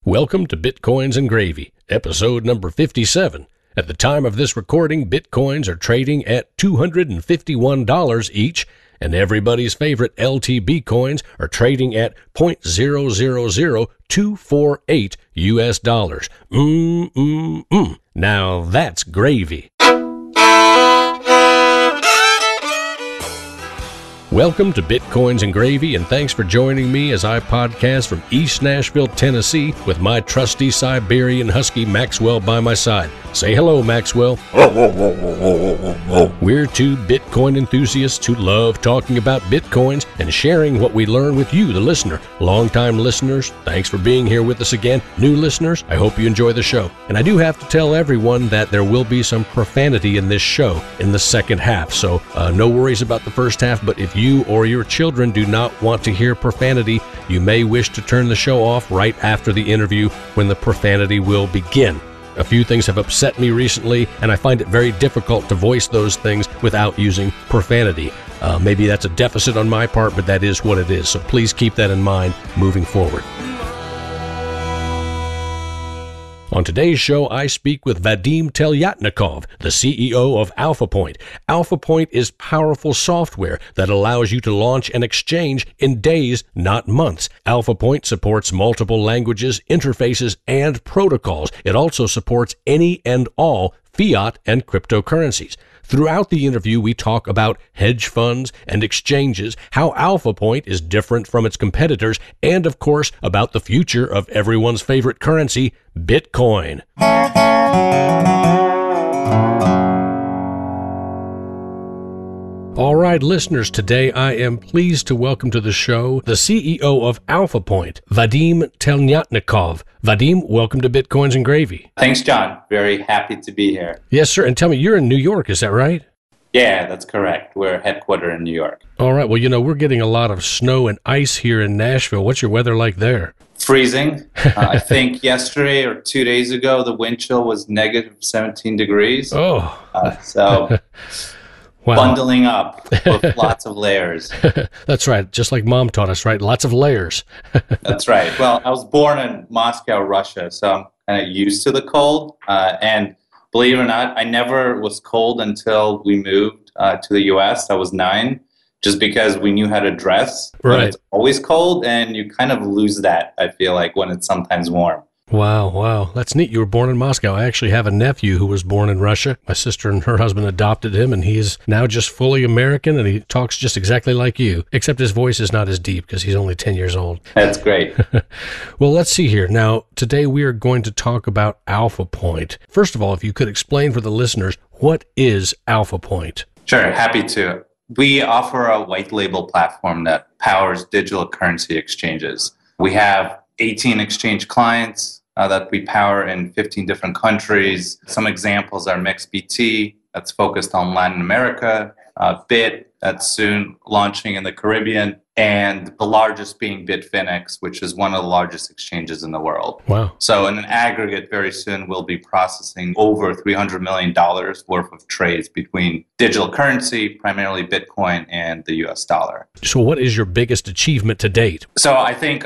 Welcome to Bitcoins and Gravy, episode number 57. At the time of this recording, Bitcoins are trading at $251 each, and everybody's favorite LTB coins are trading at 0.000248 US dollars. Now that's gravy. Welcome to Bitcoins and Gravy, and thanks for joining me as I podcast from East Nashville, Tennessee, with my trusty Siberian Husky Maxwell by my side. Say hello, Maxwell. We're two Bitcoin enthusiasts who love talking about Bitcoins and sharing what we learn with you, the listener. Longtime listeners, thanks for being here with us again. New listeners, I hope you enjoy the show. And I do have to tell everyone that there will be some profanity in this show in the second half, so no worries about the first half, but if you or your children do not want to hear profanity, you may wish to turn the show off right after the interview when the profanity will begin. A few things have upset me recently, and I find it very difficult to voice those things without using profanity. Maybe that's a deficit on my part, but that is what it is, so please keep that in mind moving forward. On today's show, I speak with Vadim Telyatnikov, the CEO of AlphaPoint. AlphaPoint is powerful software that allows you to launch an exchange in days, not months. AlphaPoint supports multiple languages, interfaces, and protocols. It also supports any and all fiat and cryptocurrencies. Throughout the interview, we talk about hedge funds and exchanges, how AlphaPoint is different from its competitors, and of course, about the future of everyone's favorite currency, Bitcoin. All right, listeners, today I am pleased to welcome to the show the CEO of AlphaPoint, Vadim Telyatnikov. Vadim, welcome to Bitcoins and Gravy. Thanks, John. Very happy to be here. Yes, sir. And tell me, you're in New York, is that right? Yeah, that's correct. We're headquartered in New York. All right. Well, we're getting a lot of snow and ice here in Nashville. What's your weather like there? Freezing. I think yesterday or 2 days ago, the wind chill was negative 17 degrees. Oh. So... Wow. Bundling up with lots of layers. That's right. Just like Mom taught us, right? Lots of layers. That's right. Well, I was born in Moscow, Russia, so I'm kind of used to the cold. And believe it or not, I never was cold until we moved to the U.S. I was 9, just because we knew how to dress when it's always cold, and you kind of lose that, I feel like, when it's sometimes warm. Wow. That's neat. You were born in Moscow. I actually have a nephew who was born in Russia. My sister and her husband adopted him, and he's now just fully American, and he talks just exactly like you, except his voice is not as deep because he's only 10 years old. That's great. Well, let's see here. Now, today we are going to talk about AlphaPoint. First of all, if you could explain for the listeners, what is AlphaPoint? Sure, happy to. We offer a white label platform that powers digital currency exchanges. We have 18 exchange clients that we power in 15 different countries. Some examples are MixBT, that's focused on Latin America, Bit, that's soon launching in the Caribbean, and the largest being Bitfinex, which is one of the largest exchanges in the world. Wow. So in an aggregate, very soon we'll be processing over $300 million worth of trades between digital currency, primarily Bitcoin, and the US dollar. So what is your biggest achievement to date? So I think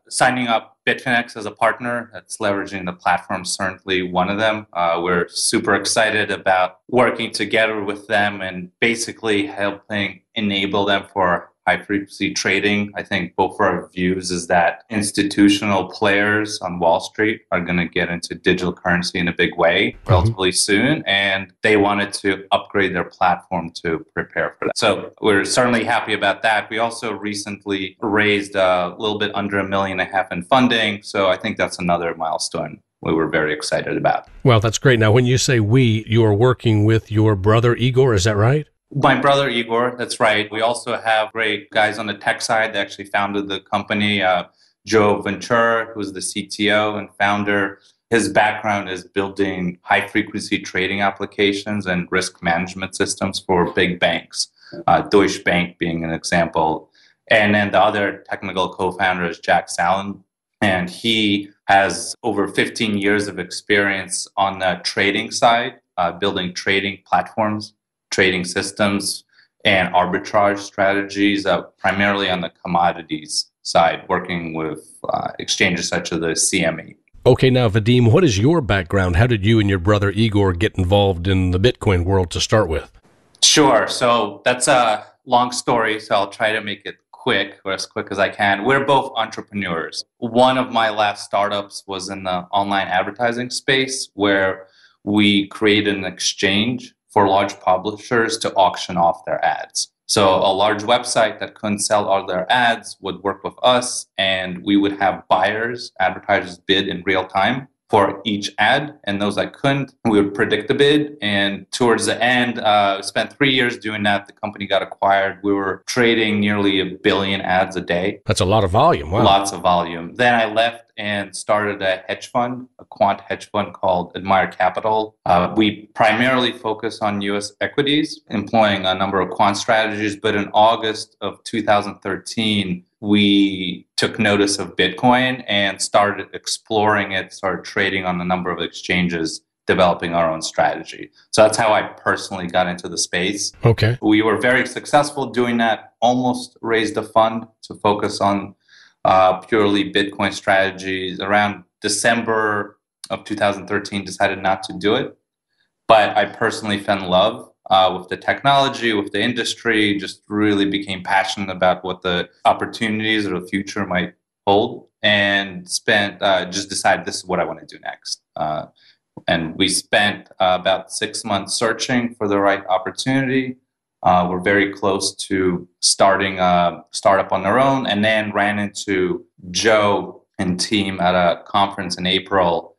signing up Bitfinex as a partner that's leveraging the platform is certainly one of them. We're super excited about working together with them and basically helping enable them for high-frequency trading. I think both of our views is that institutional players on Wall Street are going to get into digital currency in a big way relatively soon, and they wanted to upgrade their platform to prepare for that. So we're certainly happy about that. We also recently raised a little bit under $1.5 million in funding, so I think that's another milestone we were very excited about. Well, that's great. Now, when you say we, you are working with your brother Igor, is that right? My brother, Igor, that's right. We also have great guys on the tech side that actually founded the company. Joe Ventura, who's the CTO and founder. His background is building high-frequency trading applications and risk management systems for big banks, Deutsche Bank being an example. And then the other technical co-founder is Jack Sallin, and he has over 15 years of experience on the trading side, building trading platforms, trading systems, and arbitrage strategies, primarily on the commodities side, working with exchanges such as the CME. Okay, now, Vadim, what is your background? How did you and your brother Igor get involved in the Bitcoin world to start with? Sure. So that's a long story, so I'll try to make it quick, or as quick as I can. We're both entrepreneurs. One of my last startups was in the online advertising space, where we created an exchange for large publishers to auction off their ads. So a large website that couldn't sell all their ads would work with us, and we would have buyers, advertisers bid in real time for each ad, and those that couldn't, we would predict the bid. And towards the end, spent 3 years doing that. The company got acquired. We were trading nearly 1 billion ads a day. That's a lot of volume. Wow. Lots of volume. Then I left and started a hedge fund, a quant hedge fund called Admire Capital. We primarily focus on U.S. equities, employing a number of quant strategies. But in August of 2013, we took notice of Bitcoin and started exploring it, started trading on a number of exchanges, developing our own strategy. So that's how I personally got into the space. Okay. We were very successful doing that, almost raised a fund to focus on purely Bitcoin strategies. Around December of 2013, decided not to do it. But I personally fell in love with the technology, with the industry, just really became passionate about what the opportunities or the future might hold, and just decided this is what I want to do next. And we spent about 6 months searching for the right opportunity. We're very close to starting a startup on our own, and then ran into Joe and team at a conference in April.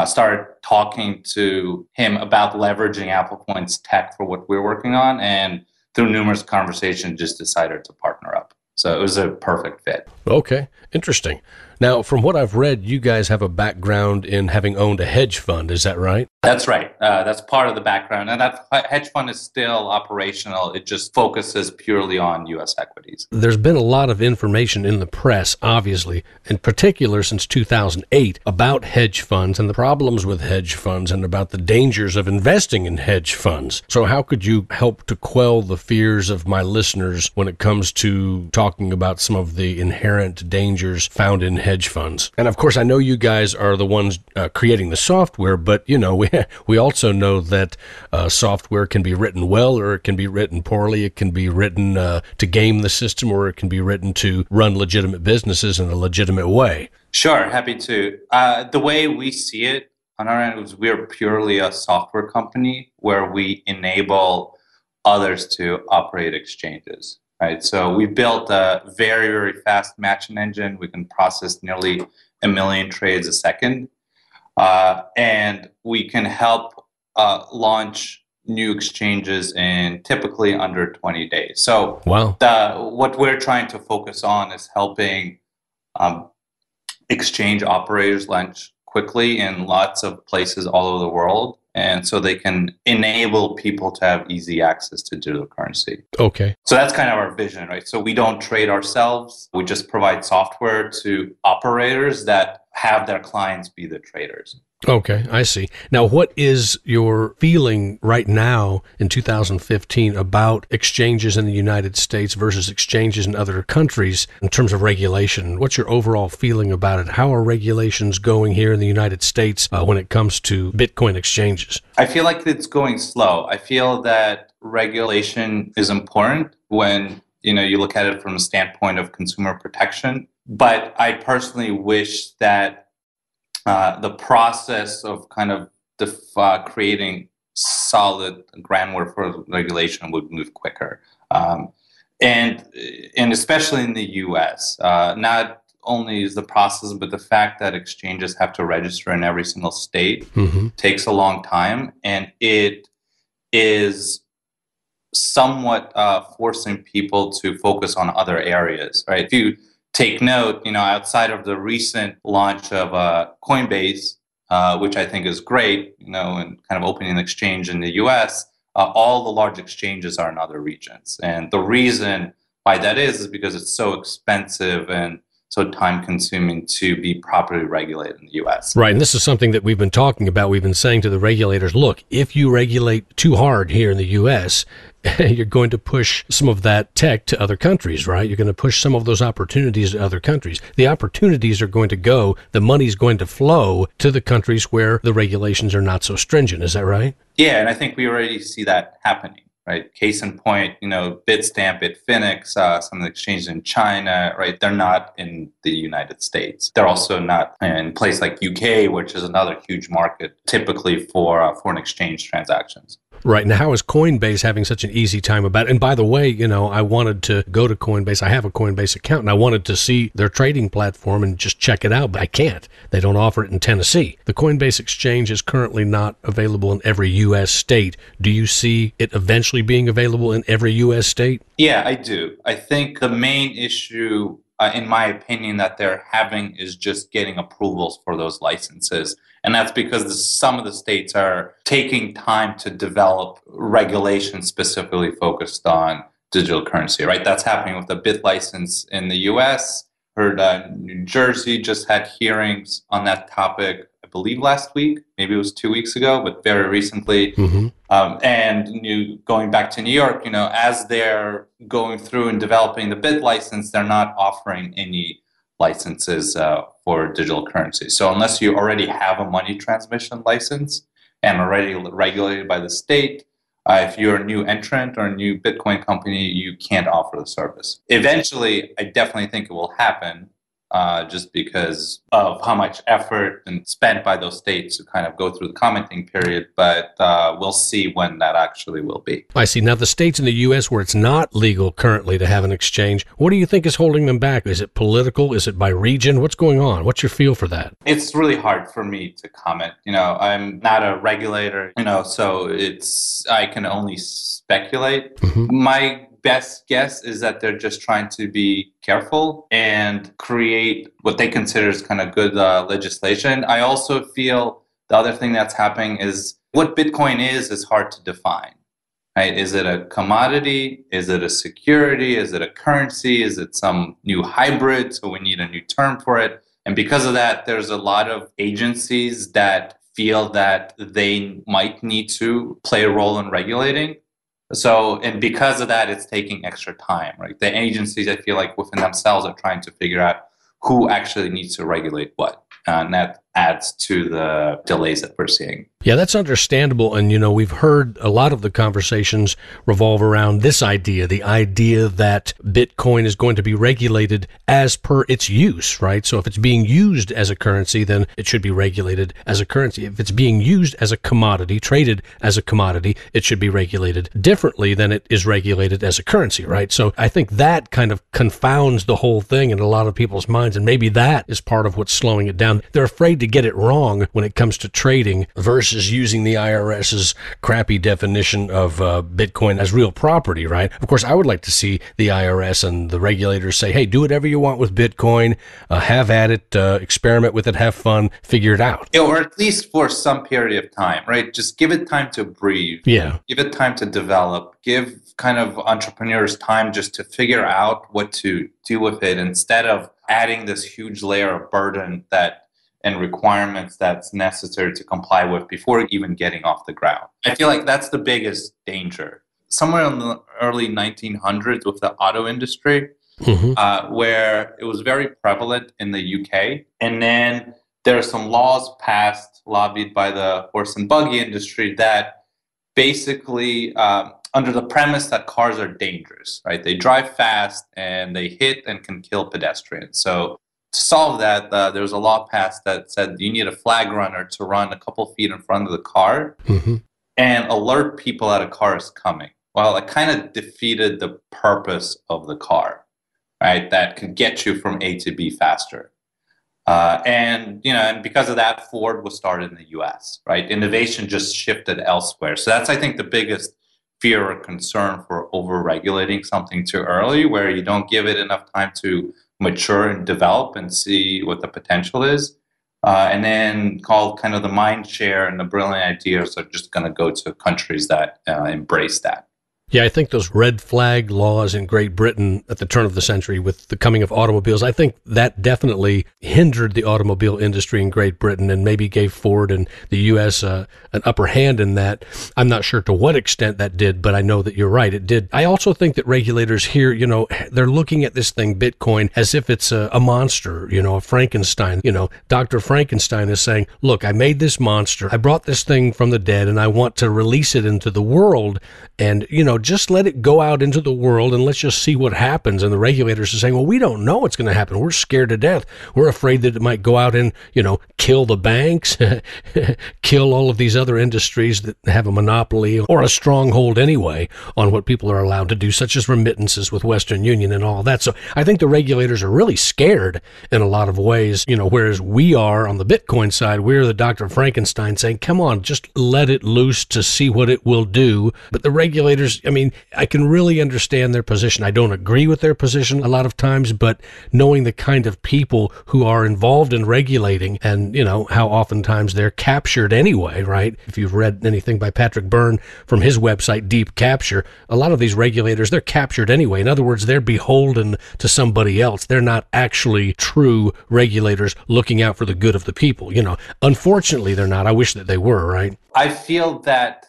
Started talking to him about leveraging ApplePoint's tech for what we're working on, and through numerous conversations, just decided to partner up. So it was a perfect fit. Okay, interesting. Now, from what I've read, you guys have a background in having owned a hedge fund. Is that right? That's right. That's part of the background. And that hedge fund is still operational. It just focuses purely on U.S. equities. There's been a lot of information in the press, obviously, in particular since 2008, about hedge funds and the problems with hedge funds and about the dangers of investing in hedge funds. So how could you help to quell the fears of my listeners when it comes to talking about some of the inherent dangers found in hedge funds? And of course, I know you guys are the ones creating the software, but we also know that software can be written well, or it can be written poorly. It can be written to game the system, or it can be written to run legitimate businesses in a legitimate way. Sure, happy to. The way we see it on our end is we're purely a software company where we enable others to operate exchanges. Right, so we built a very, very fast matching engine. We can process nearly 1 million trades a second. And we can help launch new exchanges in typically under 20 days. So wow. What we're trying to focus on is helping exchange operators launch quickly in lots of places all over the world. And so they can enable people to have easy access to digital currency. Okay. So that's kind of our vision, right? So we don't trade ourselves. We just provide software to operators that have their clients be the traders. Okay, I see. Now, what is your feeling right now in 2015 about exchanges in the United States versus exchanges in other countries in terms of regulation? What's your overall feeling about it? How are regulations going here in the United States when it comes to Bitcoin exchanges? I feel like it's going slow. I feel that regulation is important when you look at it from a standpoint of consumer protection. But I personally wish that the process of kind of creating solid groundwork for regulation would move quicker, and especially in the U.S. Not only is the process, but the fact that exchanges have to register in every single state takes a long time, and it is somewhat forcing people to focus on other areas. Right? If you take note, outside of the recent launch of Coinbase, which I think is great, and kind of opening an exchange in the US, all the large exchanges are in other regions. And the reason why that is because it's so expensive and so time-consuming to be properly regulated in the U.S. Right, and this is something that we've been talking about. We've been saying to the regulators, look, if you regulate too hard here in the U.S., you're going to push some of that tech to other countries, right? You're going to push some of those opportunities to other countries. The opportunities are going to go, the money's going to flow to the countries where the regulations are not so stringent. Is that right? Yeah, and I think we already see that happening, right? Case in point, Bitstamp, Bitfinex, some of the exchanges in China, right? They're not in the United States. They're also not in a place like UK, which is another huge market, typically for foreign exchange transactions. Right. Now, how is Coinbase having such an easy time about it? And by the way, I wanted to go to Coinbase. I have a Coinbase account, and I wanted to see their trading platform and just check it out, but I can't. They don't offer it in Tennessee. The Coinbase exchange is currently not available in every U.S. state. Do you see it eventually being available in every U.S. state? Yeah, I do. I think the main issue, in my opinion, that they're having is just getting approvals for those licenses. And that's because some of the states are taking time to develop regulations specifically focused on digital currency, right? That's happening with the BIT license in the US. Heard New Jersey just had hearings on that topic, I believe last week, maybe it was 2 weeks ago, but very recently. And going back to New York, as they're going through and developing the BIT license, they're not offering any licenses for digital currency. So unless you already have a money transmission license and already regulated by the state, if you're a new entrant or a new Bitcoin company, you can't offer the service. Eventually, I definitely think it will happen, just because of how much effort and spent by those states to kind of go through the commenting period. But we'll see when that actually will be. I see. Now, the states in the U.S. where it's not legal currently to have an exchange, what do you think is holding them back? Is it political? Is it by region? What's going on? What's your feel for that? It's really hard for me to comment. I'm not a regulator, so I can only speculate. My best guess is that they're just trying to be careful and create what they consider is kind of good legislation. I also feel the other thing that's happening is what Bitcoin is hard to define. Right? Is it a commodity? Is it a security? Is it a currency? Is it some new hybrid? So we need a new term for it. And because of that, there's a lot of agencies that feel that they might need to play a role in regulating. And because of that, it's taking extra time, right? The agencies, I feel like within themselves are trying to figure out who actually needs to regulate what. And that adds to the delays that we're seeing. Yeah, that's understandable. And, we've heard a lot of the conversations revolve around this idea, the idea that Bitcoin is going to be regulated as per its use, right? So if it's being used as a currency, then it should be regulated as a currency. If it's being used as a commodity, traded as a commodity, it should be regulated differently than it is regulated as a currency, right? So I think that kind of confounds the whole thing in a lot of people's minds. And maybe that is part of what's slowing it down. They're afraid to get it wrong when it comes to trading versus using the IRS's crappy definition of Bitcoin as real property, right? Of course, I would like to see the IRS and the regulators say, hey, do whatever you want with Bitcoin, have at it, experiment with it, have fun, figure it out. Or at least for some period of time, right? Just give it time to breathe. Yeah. Give it time to develop. Give kind of entrepreneurs time just to figure out what to do with it instead of adding this huge layer of burden and requirements that's necessary to comply with before even getting off the ground. I feel like that's the biggest danger. Somewhere in the early 1900s with the auto industry, where it was very prevalent in the UK. And then there are some laws passed, lobbied by the horse and buggy industry that basically, under the premise that cars are dangerous, right? They drive fast and they hit and can kill pedestrians. So to solve that, there was a law passed that said you need a flag runner to run a couple feet in front of the car and alert people that a car is coming. Well, it kind of defeated the purpose of the car, right? That could get you from A to B faster. And because of that, Ford was started in the US, right? Innovation just shifted elsewhere. So that's, I think, the biggest fear or concern for over-regulating something too early, where you don't give it enough time to mature and develop and see what the potential is. And then kind of the mind share and the brilliant ideas are just going to go to countries that embrace that. Yeah, I think those red flag laws in Great Britain at the turn of the century with the coming of automobiles, I think that definitely hindered the automobile industry in Great Britain and maybe gave Ford and the U.S. An upper hand in that. I'm not sure to what extent that did, but I know that you're right. It did. I also think that regulators here, they're looking at this thing, Bitcoin, as if it's a monster, a Frankenstein. Dr. Frankenstein is saying, look, I made this monster. I brought this thing from the dead and I want to release it into the world. And, just let it go out into the world and let's just see what happens. And the regulators are saying, well, we don't know what's going to happen. We're scared to death. We're afraid that it might go out and, kill the banks, kill all of these other industries that have a monopoly or a stronghold anyway on what people are allowed to do, such as remittances with Western Union and all that. So I think the regulators are really scared in a lot of ways, whereas we are on the Bitcoin side, we're the Dr. Frankenstein saying, come on, just let it loose to see what it will do. But the regulators, I can really understand their position. I don't agree with their position a lot of times, but knowing the kind of people who are involved in regulating and, how oftentimes they're captured anyway, right? If you've read anything by Patrick Byrne from his website, Deep Capture, a lot of these regulators, they're captured anyway. In other words, they're beholden to somebody else. They're not actually true regulators looking out for the good of the people. Unfortunately, they're not. I wish that they were, right? I feel that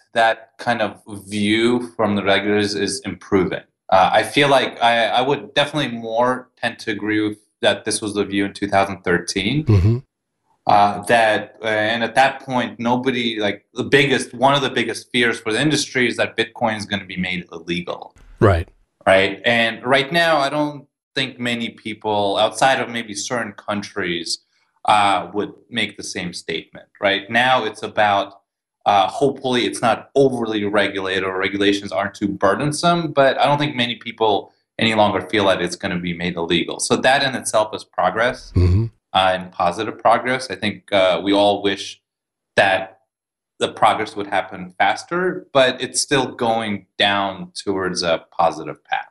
kind of view from the regulators is improving. I feel like I would definitely more tend to agree with that this was the view in 2013. Mm-hmm. And at that point, nobody, one of the biggest fears for the industry is that Bitcoin is going to be made illegal. Right. Right. And right now, I don't think many people outside of maybe certain countries would make the same statement. Right now, it's about hopefully it's not overly regulated or regulations aren't too burdensome, but I don't think many people any longer feel that it's going to be made illegal. So that in itself is progress. Mm-hmm. And positive progress. I think we all wish that the progress would happen faster, but it's still going down towards a positive path,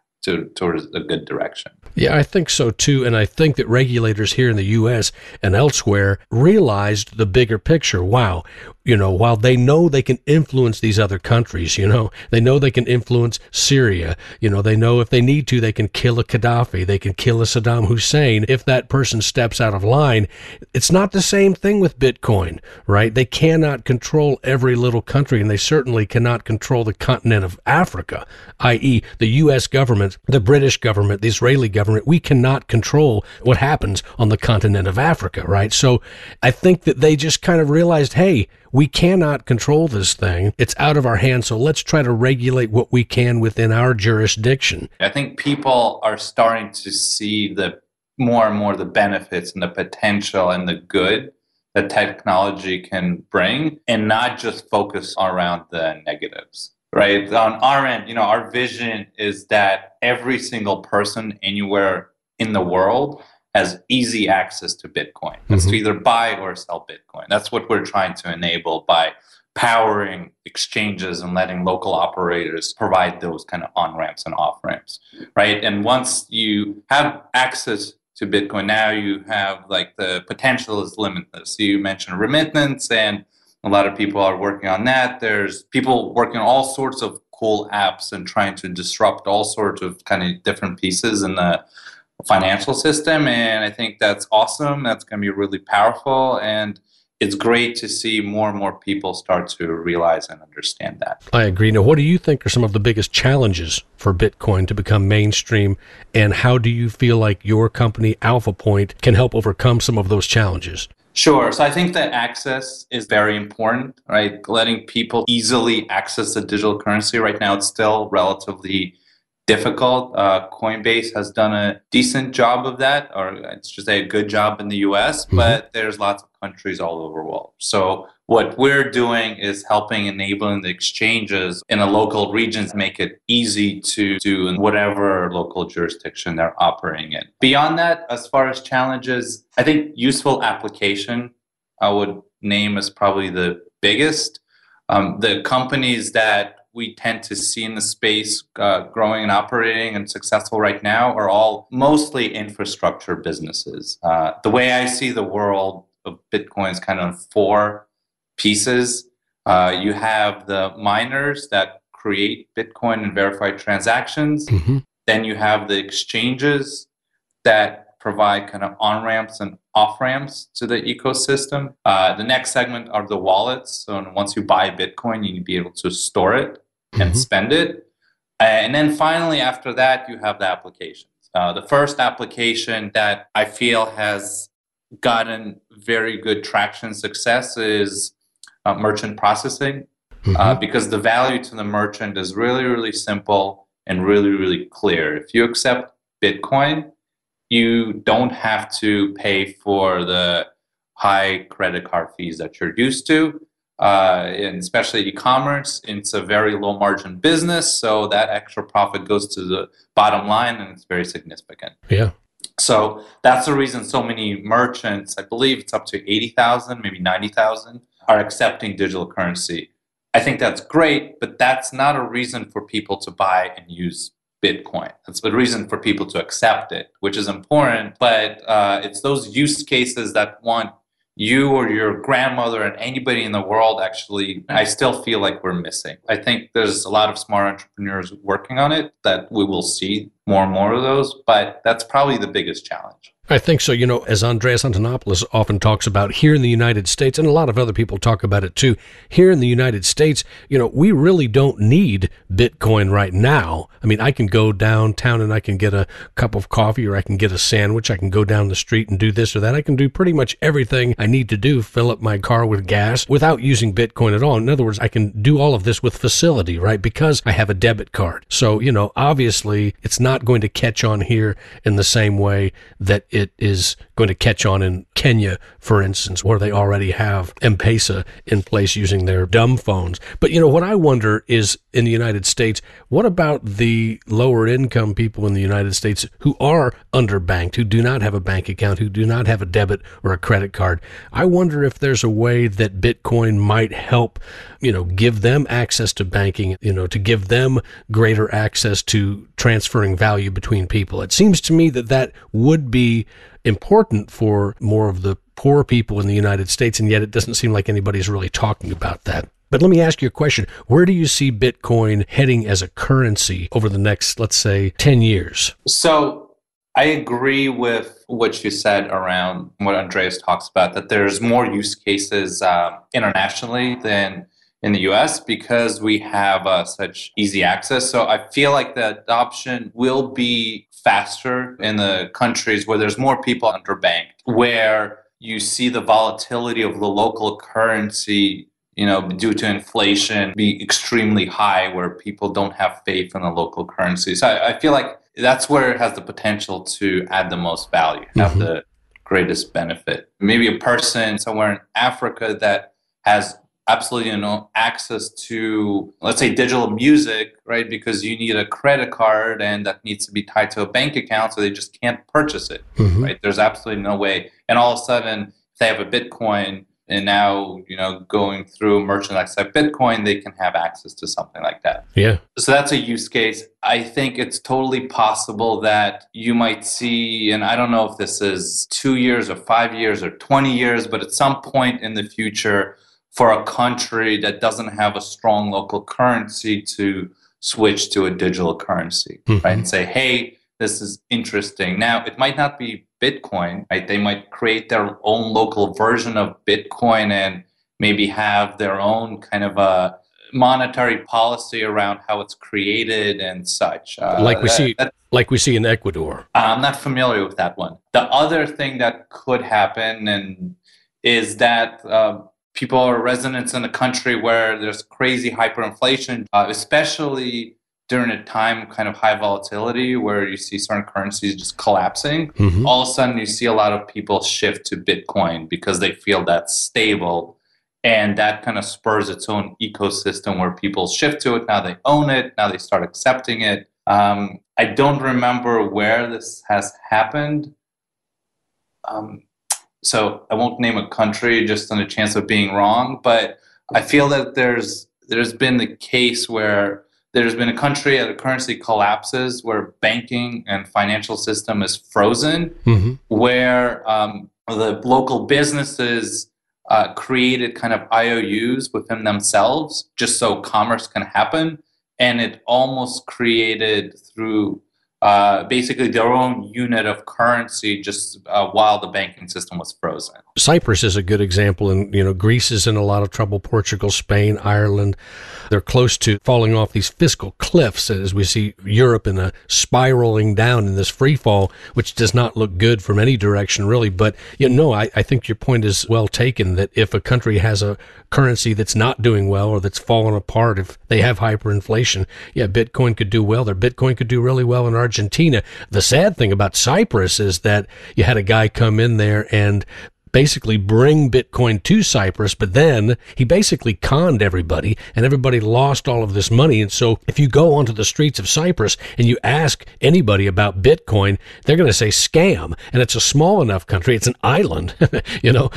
towards a good direction. Yeah, I think so too. And I think that regulators here in the U.S. and elsewhere realized the bigger picture. Wow. While they know they can influence these other countries, they know they can influence Syria, they know if they need to, they can kill a Gaddafi, they can kill a Saddam Hussein. If that person steps out of line, it's not the same thing with Bitcoin, right? They cannot control every little country, and they certainly cannot control the continent of Africa, i.e. the U.S. government, the British government, the Israeli government. We cannot control what happens on the continent of Africa, right? So I think that they just kind of realized, hey, we cannot control this thing. It's out of our hands, so let's try to regulate what we can within our jurisdiction. I think people are starting to see the more and more the benefits and the potential and the good that technology can bring and not just focus around the negatives. Right? On our end, our vision is that every single person anywhere in the world has easy access to Bitcoin. That's to either buy or sell Bitcoin. That's what we're trying to enable by powering exchanges and letting local operators provide those kind of on-ramps and off-ramps, right? And once you have access to Bitcoin, now you have the potential is limitless. So you mentioned remittance, and a lot of people are working on that. There's people working on all sorts of cool apps and trying to disrupt all sorts of kind of different pieces in the financial system. And I think that's awesome. That's going to be really powerful. And it's great to see more and more people start to realize and understand that. I agree. Now, what do you think are some of the biggest challenges for Bitcoin to become mainstream? And how do you feel like your company, Alpha Point, can help overcome some of those challenges? Sure. So I think that access is very important, right? Letting people easily access the digital currency. Right now, it's still relatively difficult. Coinbase has done a decent job of that, or it's just a good job in the US, but there's lots of countries all over the world. So what we're doing is helping enabling the exchanges in a local regions, make it easy to do in whatever local jurisdiction they're operating in. Beyond that, as far as challenges, I think useful application I would name as probably the biggest. The companies that we tend to see in the space growing and operating and successful right now are all mostly infrastructure businesses. The way I see the world of Bitcoin is kind of four pieces. You have the miners that create Bitcoin and verified transactions. Then you have the exchanges that provide kind of on-ramps and off-ramps to the ecosystem. The next segment are the wallets. So once you buy Bitcoin, you need to be able to store it and spend it. And then finally, after that, you have the applications. The first application that I feel has gotten very good traction success is merchant processing, because the value to the merchant is really, really simple and really, really clear. If you accept Bitcoin, you don't have to pay for the high credit card fees that you're used to. And especially e-commerce, it's a very low margin business. So that extra profit goes to the bottom line and it's very significant. Yeah. So that's the reason so many merchants, I believe it's up to 80,000, maybe 90,000, are accepting digital currency. I think that's great, but that's not a reason for people to buy and use Bitcoin. That's a reason for people to accept it, which is important. But it's those use cases that want you or your grandmother and anybody in the world, actually, I still feel like we're missing. I think there's a lot of smart entrepreneurs working on it that we will see more and more of those, but that's probably the biggest challenge. I think so. As Andreas Antonopoulos often talks about here in the United States, and a lot of other people talk about it too, here in the United States, we really don't need Bitcoin right now. I mean, I can go downtown and I can get a cup of coffee, or I can get a sandwich. I can go down the street and do this or that. I can do pretty much everything I need to do, fill up my car with gas without using Bitcoin at all. In other words, I can do all of this with facility, right? Because I have a debit card. So, obviously it's not going to catch on here in the same way that it is going to catch on in Kenya, for instance, where they already have M-Pesa in place using their dumb phones. But, what I wonder is, in the United States, what about the lower income people in the United States who are underbanked, who do not have a bank account, who do not have a debit or a credit card? I wonder if there's a way that Bitcoin might help, give them access to banking, to give them greater access to transferring value between people. It seems to me that would be important for more of the poor people in the United States, and yet it doesn't seem like anybody's really talking about that. But let me ask you a question. Where do you see Bitcoin heading as a currency over the next, let's say, 10 years? So I agree with what you said around what Andreas talks about, that there's more use cases internationally than in the US because we have such easy access. So I feel like the adoption will be faster in the countries where there's more people underbanked, where you see the volatility of the local currency, due to inflation, be extremely high, where people don't have faith in the local currency. So I feel like that's where it has the potential to add the most value, have the greatest benefit. Maybe a person somewhere in Africa that has absolutely no access to, let's say, digital music, right? Because you need a credit card and that needs to be tied to a bank account, so they just can't purchase it, right? There's absolutely no way. And all of a sudden, if they have a Bitcoin, and now, going through a merchant like Bitcoin, they can have access to something like that. Yeah. So that's a use case. I think it's totally possible that you might see, and I don't know if this is 2 years or 5 years or 20 years, but at some point in the future, for a country that doesn't have a strong local currency to switch to a digital currency, right? And say, hey, this is interesting. Now, it might not be Bitcoin, right? They might create their own local version of Bitcoin and maybe have their own kind of a monetary policy around how it's created and such. Like we see in Ecuador. I'm not familiar with that one. The other thing that could happen is that people are residents in a country where there's crazy hyperinflation, especially during a time kind of high volatility where you see certain currencies just collapsing. All of a sudden you see a lot of people shift to Bitcoin because they feel that's stable, and that kind of spurs its own ecosystem where people shift to it. Now they own it, now they start accepting it. I don't remember where this has happened, so I won't name a country just on the chance of being wrong, but I feel that there's been the case where there's been a country that a currency collapses, where banking and financial system is frozen, where the local businesses created kind of IOUs within themselves just so commerce can happen. and it almost created through basically their own unit of currency just while the banking system was frozen. Cyprus is a good example, and Greece is in a lot of trouble. Portugal, Spain, Ireland, they're close to falling off these fiscal cliffs as we see Europe in a spiraling down in this free fall, which does not look good from any direction, really. But I think your point is well taken, that if a country has a currency that's not doing well or that's fallen apart, if they have hyperinflation, Bitcoin could do well there. Bitcoin could do really well in Argentina. The sad thing about Cyprus is that you had a guy come in there and basically bring Bitcoin to Cyprus, but then he basically conned everybody, and everybody lost all of this money. And so if you go onto the streets of Cyprus and you ask anybody about Bitcoin, they're going to say scam. And it's a small enough country, it's an island,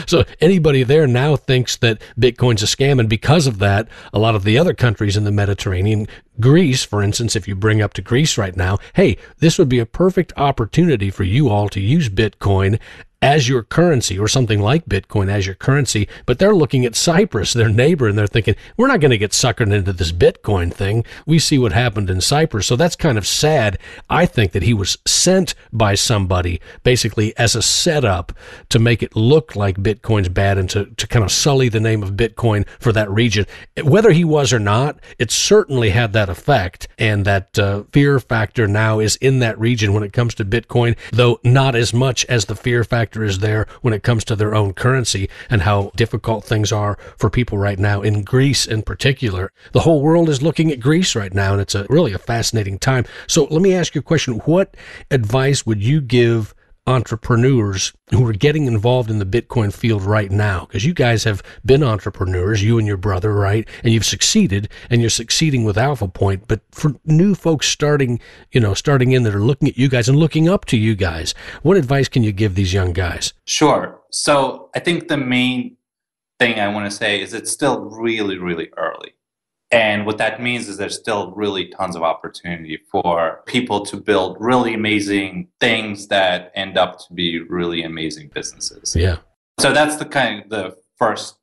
so anybody there now thinks that Bitcoin's a scam. And because of that, a lot of the other countries in the Mediterranean, Greece, for instance, if you bring up to Greece right now, hey, this would be a perfect opportunity for you all to use Bitcoin as your currency, or something like Bitcoin as your currency. But they're looking at Cyprus, their neighbor, and they're thinking, we're not going to get suckered into this Bitcoin thing. We see what happened in Cyprus. So that's kind of sad. I think that he was sent by somebody basically as a setup to make it look like Bitcoin's bad and to kind of sully the name of Bitcoin for that region. Whether he was or not, it certainly had that effect, and that fear factor now is in that region when it comes to Bitcoin, though not as much as the fear factor is there when it comes to their own currency and how difficult things are for people right now in Greece in particular. The whole world is looking at Greece right now, and it's really a fascinating time. So let me ask you a question. What advice would you give entrepreneurs who are getting involved in the Bitcoin field right now? Because you guys have been entrepreneurs, you and your brother, right? And you've succeeded, and you're succeeding with Alpha Point. But for new folks starting in that are looking at you guys and looking up to you guys, what advice can you give these young guys? Sure. So I think the main thing I want to say is it's still really, really early. And what that means is there's still really tons of opportunity for people to build really amazing things that end up to be really amazing businesses. Yeah. So that's the first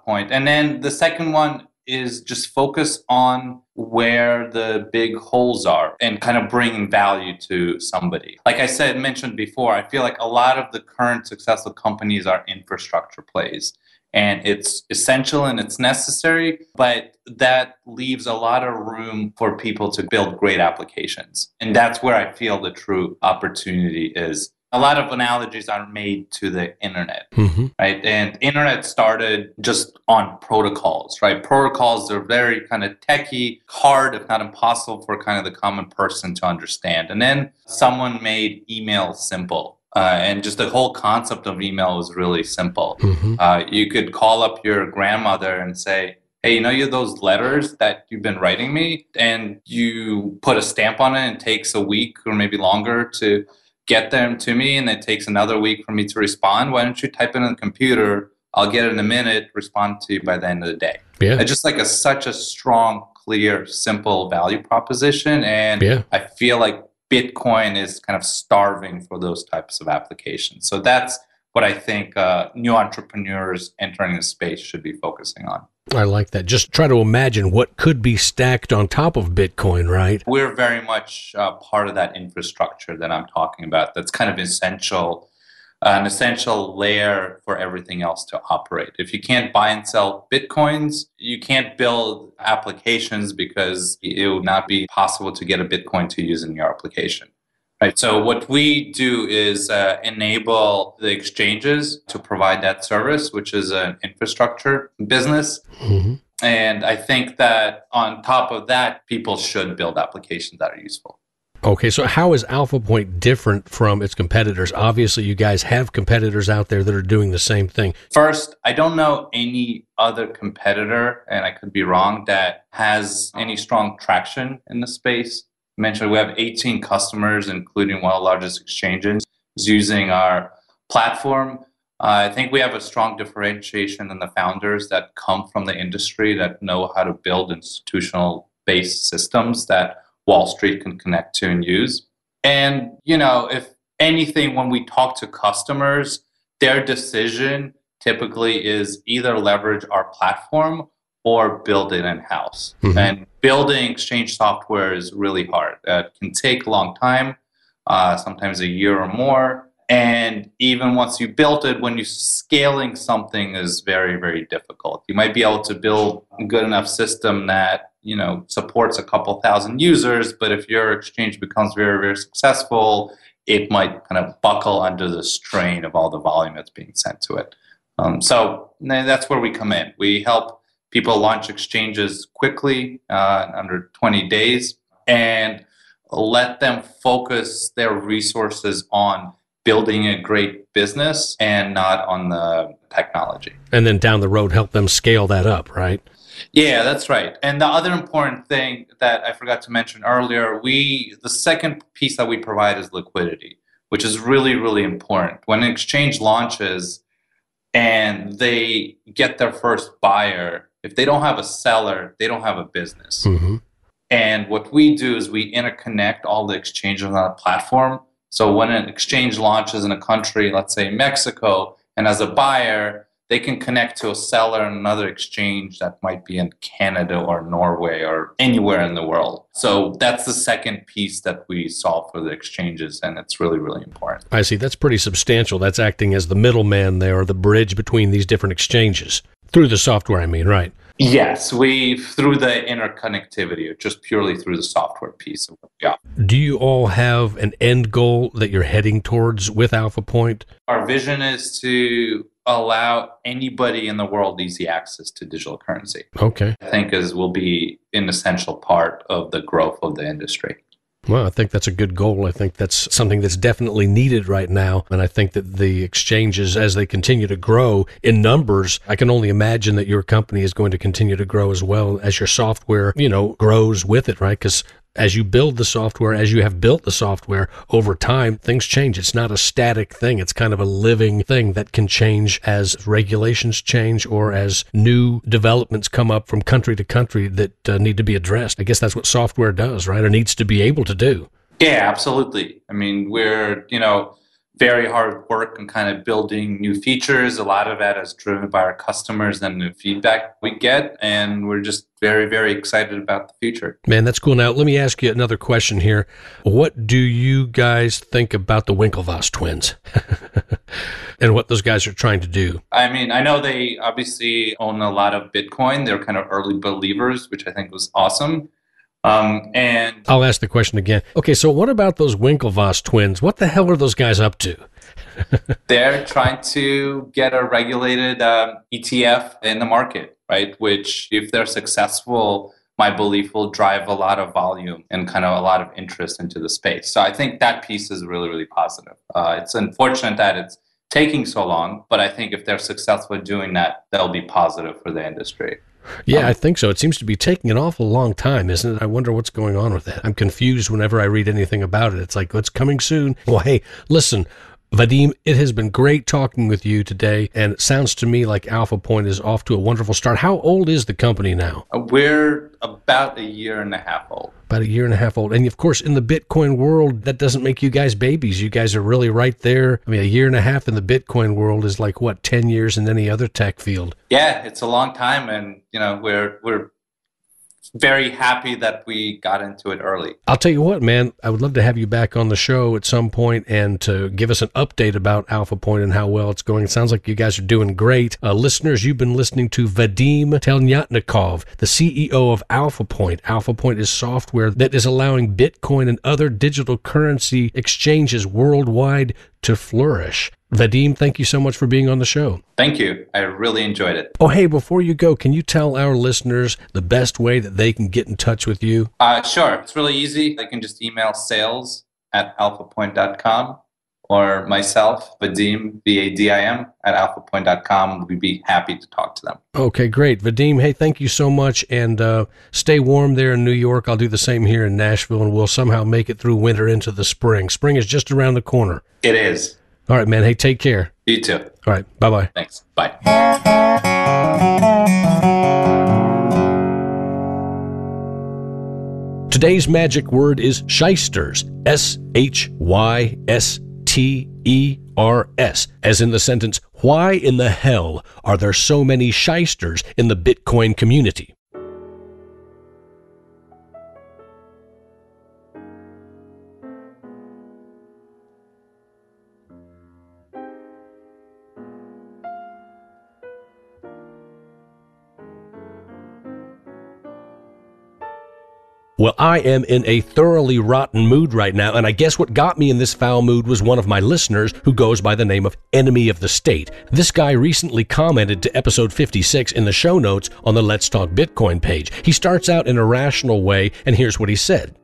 point. And then the second one is just focus on where the big holes are and kind of bringing value to somebody. Like I mentioned before, I feel like a lot of the current successful companies are infrastructure plays. And it's essential and it's necessary, but that leaves a lot of room for people to build great applications. And that's where I feel the true opportunity is. A lot of analogies are made to the internet, right? And internet started just on protocols, right? Protocols are very kind of techie, hard, if not impossible for kind of the common person to understand. And then someone made email simple. And just the whole concept of email was really simple. You could call up your grandmother and say, hey, those letters that you've been writing me, and you put a stamp on it, and it takes a week or maybe longer to get them to me, and it takes another week for me to respond. Why don't you type it on the computer? I'll get it in a minute, respond to you by the end of the day. Yeah. It's just like such a strong, clear, simple value proposition. And I feel like Bitcoin is kind of starving for those types of applications. So that's what I think new entrepreneurs entering the space should be focusing on. I like that. Just try to imagine what could be stacked on top of Bitcoin, right? We're very much part of that infrastructure that I'm talking about. That's kind of essential, an essential layer for everything else to operate. If you can't buy and sell Bitcoins, you can't build applications because it will not be possible to get a Bitcoin to use in your application. Right. So what we do is enable the exchanges to provide that service, which is an infrastructure business. And I think that on top of that, people should build applications that are useful. Okay, so how is Alpha Point different from its competitors? Obviously, you guys have competitors out there that are doing the same thing. First, I don't know any other competitor, and I could be wrong, that has any strong traction in the space. I mentioned we have 18 customers, including one of the largest exchanges, using our platform. I think we have a strong differentiation in the founders that come from the industry that know how to build institutional-based systems that Wall Street can connect to and use. And, if anything, when we talk to customers, their decision typically is either leverage our platform or build it in-house. Mm-hmm. And building exchange software is really hard. It can take a long time, sometimes a year or more. And even once you built it, when you're scaling something is very, very difficult. You might be able to build a good enough system that, supports a couple thousand users, but if your exchange becomes very, very successful, it might kind of buckle under the strain of all the volume that's being sent to it. So that's where we come in. We help people launch exchanges quickly, under 20 days, and let them focus their resources on building a great business and not on the technology. And then down the road, help them scale that up, right? Yeah, that's right. And the other important thing that I forgot to mention earlier, the second piece that we provide is liquidity, which is really, really important. When an exchange launches and they get their first buyer, if they don't have a seller, they don't have a business. Mm-hmm. And what we do is we interconnect all the exchanges on our platform. So when an exchange launches in a country, let's say Mexico, and as a buyer, they can connect to a seller in another exchange that might be in Canada or Norway or anywhere in the world. So that's the second piece that we solve for the exchanges, and it's really, really important. I see. That's pretty substantial. That's acting as the middleman there, or the bridge between these different exchanges. Through the software, I mean, right? Yes, through the interconnectivity, just purely through the software piece. Yeah. Do you all have an end goal that you're heading towards with AlphaPoint? Our vision is to allow anybody in the world easy access to digital currency. Okay. I think will be an essential part of the growth of the industry. Well, I think that's a good goal. I think that's something that's definitely needed right now. And I think that the exchanges, as they continue to grow in numbers, I can only imagine that your company is going to continue to grow as well as your software, grows with it, right? Because as you build the software, as you have built the software over time, things change. It's not a static thing. It's kind of a living thing that can change as regulations change or as new developments come up from country to country that need to be addressed. I guess that's what software does, right? Or needs to be able to do. Yeah, absolutely. I mean, we're, very hard work and kind of building new features. A lot of that is driven by our customers and the feedback we get. And we're just very, very excited about the future. Man, that's cool. Now, let me ask you another question here. What do you guys think about the Winklevoss twins and what those guys are trying to do? I mean, I know they obviously own a lot of Bitcoin. They're kind of early believers, which I think was awesome. And I'll ask the question again. Okay, so what about those Winklevoss twins? What the hell are those guys up to? They're trying to get a regulated ETF in the market, right? Which, if they're successful, my belief will drive a lot of volume and kind of a lot of interest into the space. So I think that piece is really, really positive. It's unfortunate that it's taking so long, but I think if they're successful in doing that, that'll be positive for the industry. Yeah, I think so. It seems to be taking an awful long time, isn't it? I wonder what's going on with that. I'm confused whenever I read anything about it. It's like, it's coming soon. Well, hey, listen, Vadim, it has been great talking with you today, and it sounds to me like AlphaPoint is off to a wonderful start. How old is the company now? We're about a year and a half old. About a year and a half old. And of course, in the Bitcoin world, that doesn't make you guys babies. You guys are really right there. I mean, a year and a half in the Bitcoin world is like, 10 years in any other tech field? Yeah, it's a long time. And, we're very happy that we got into it early. I'll tell you what, man, I would love to have you back on the show at some point and to give us an update about AlphaPoint and how well it's going. It sounds like you guys are doing great. Listeners, you've been listening to Vadim Telnyatnikov, the CEO of AlphaPoint. AlphaPoint is software that is allowing Bitcoin and other digital currency exchanges worldwide to flourish. Vadim, thank you so much for being on the show. Thank you. I really enjoyed it. Oh, hey, before you go, can you tell our listeners the best way that they can get in touch with you? Sure. It's really easy. They can just email sales@alphapoint.com or myself, Vadim, Vadim, at alphapoint.com. We'd be happy to talk to them. Okay, great. Vadim, hey, thank you so much, and stay warm there in New York. I'll do the same here in Nashville, and we'll somehow make it through winter into the spring. Spring is just around the corner. It is. All right, man. Hey, take care. You too. All right. Bye-bye. Thanks. Bye. Today's magic word is shysters. S-H-Y-S-T-E-R-S. as in the sentence, why in the hell are there so many shysters in the Bitcoin community? Well, I am in a thoroughly rotten mood right now, and I guess what got me in this foul mood was one of my listeners who goes by the name of Enemy of the State. This guy recently commented to episode 56 in the show notes on the Let's Talk Bitcoin page. He starts out in a rational way, and here's what he said.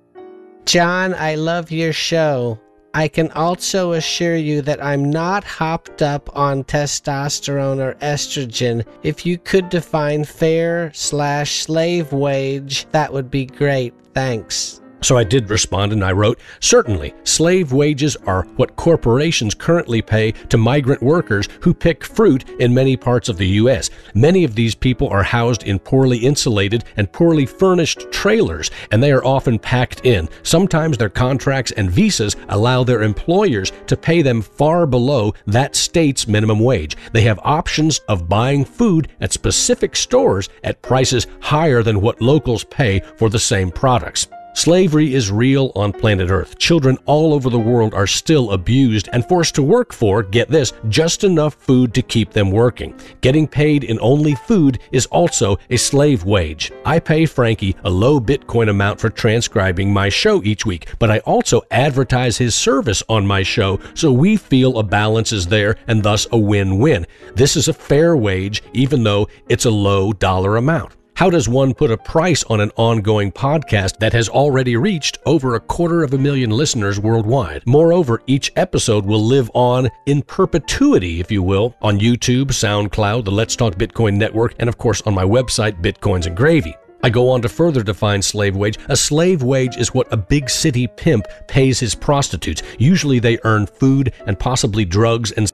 John, I love your show. I can also assure you that I'm not hopped up on testosterone or estrogen. If you could define fair/slave wage, that would be great. Thanks. So I did respond and I wrote, certainly, slave wages are what corporations currently pay to migrant workers who pick fruit in many parts of the U.S. Many of these people are housed in poorly insulated and poorly furnished trailers, and they are often packed in. Sometimes their contracts and visas allow their employers to pay them far below that state's minimum wage. They have options of buying food at specific stores at prices higher than what locals pay for the same products. Slavery is real on planet Earth. Children all over the world are still abused and forced to work for, get this, just enough food to keep them working. Getting paid in only food is also a slave wage. I pay Frankie a low Bitcoin amount for transcribing my show each week, but I also advertise his service on my show, so we feel a balance is there and thus a win-win. This is a fair wage, even though it's a low dollar amount. How does one put a price on an ongoing podcast that has already reached over 250,000 listeners worldwide? Moreover, each episode will live on in perpetuity, if you will, on YouTube, SoundCloud, the Let's Talk Bitcoin network, and of course on my website, Bitcoins and Gravy. I go on to further define slave wage. A slave wage is what a big city pimp pays his prostitutes. Usually they earn food and possibly drugs and